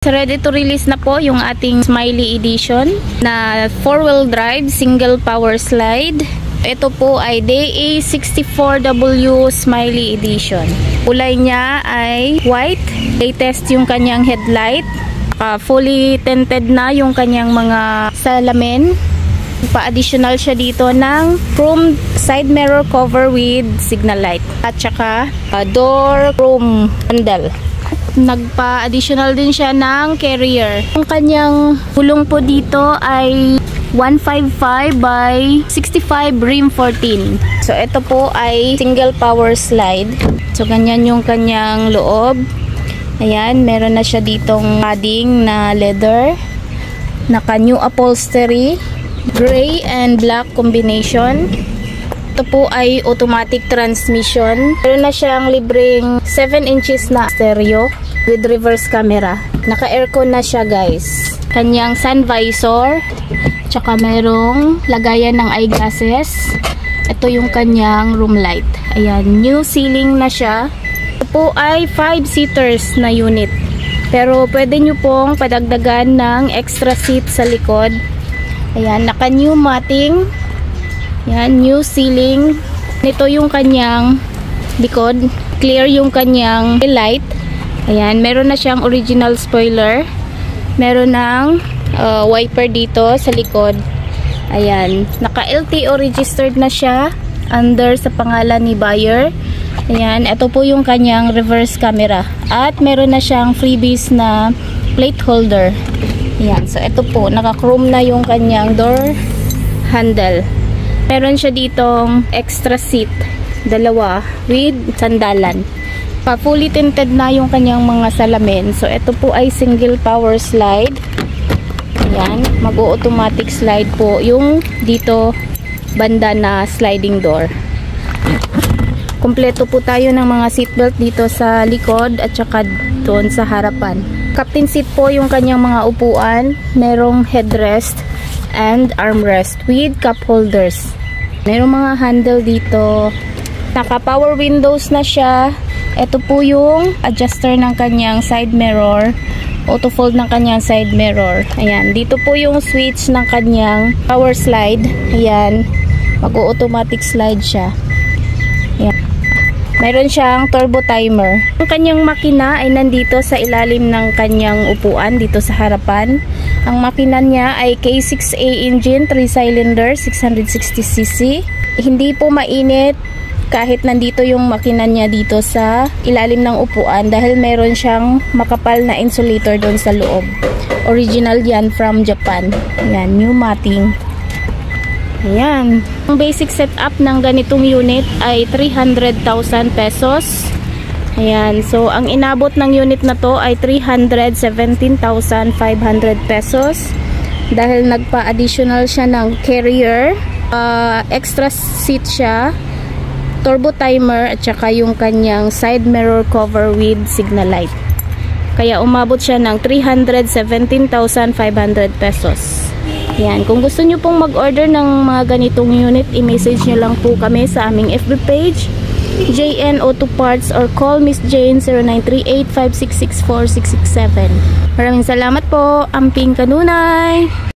Ready to release na po yung ating Smiley Edition na 4-wheel drive single power slide. Ito po ay DA64W Smiley Edition. Kulay niya ay white. Latest yung kanyang headlight. Fully tinted na yung kanyang mga salamin. Pa-additional siya dito ng chrome side mirror cover with signal light. At saka door chrome handle. Nagpa-additional din siya ng carrier. Ang kanyang gulong po dito ay 155 by 65 rim 14. So ito po ay single power slide. So ganyan yung kanyang loob. Ayan, meron na siya ditong padding na leather. Naka new upholstery, gray and black combination. Ito po ay automatic transmission. Meron na siyang libreng 7 inches na stereo with reverse camera. Naka-aircon na siya, guys. Kanyang sun visor. Tsaka merong lagayan ng eyeglasses. Ito yung kanyang room light. Ayan, new ceiling na siya. Ito po ay 5-seaters na unit. Pero pwede nyo pong padagdagan ng extra seat sa likod. Ayan, naka-new matting. Yan, new ceiling. Ito yung kanyang likod. Clear yung kanyang light. Ayan, meron na siyang original spoiler. Meron ng wiper dito sa likod. Ayan, naka-LTO registered na siya under sa pangalan ni buyer. Ayan, ito po yung kanyang reverse camera. At meron na siyang freebies na plate holder. Ayan, so ito po, naka-chrome na yung kanyang door handle. Meron siya ditong extra seat, dalawa, with sandalan. Fully tinted na yung kanyang mga salamin. So, ito po ay single power slide. Ayan, mag-automatic slide po yung dito banda na sliding door. Kompleto po tayo ng mga seatbelt dito sa likod at saka doon sa harapan. Captain seat po yung kanyang mga upuan. Merong headrest and armrest with cup holders. Merong mga handle dito. Naka power windows na siya. Ito po yung adjuster ng kanyang side mirror. Auto fold ng kanyang side mirror. Ayan, dito po yung switch ng kanyang power slide. Ayan, mag-automatic slide siya. Ayan. Mayroon siyang turbo timer. Ang kanyang makina ay nandito sa ilalim ng kanyang upuan dito sa harapan. Ang makina niya ay K6A engine, 3-cylinder, 660cc. Hindi po mainit kahit nandito yung makina niya dito sa ilalim ng upuan dahil meron siyang makapal na insulator doon sa loob. Original yan from Japan. Ayan, new matting. Ayan. Ang basic setup ng ganitong unit ay 300,000 pesos. Ayan. So, ang inabot ng unit na to ay 317,500 pesos. Dahil nagpa-additional siya ng carrier. Extra seat siya. Turbo timer at saka yung kanyang side mirror cover with signal light. Kaya umabot siya ng 317,500 pesos. Yan. Kung gusto nyo pong mag-order ng mga ganitong unit, i-message nyo lang po kami sa aming FB page, JN Auto Parts, or call Miss Jane 0938-5664667. Maraming salamat po. Amping Kanunay!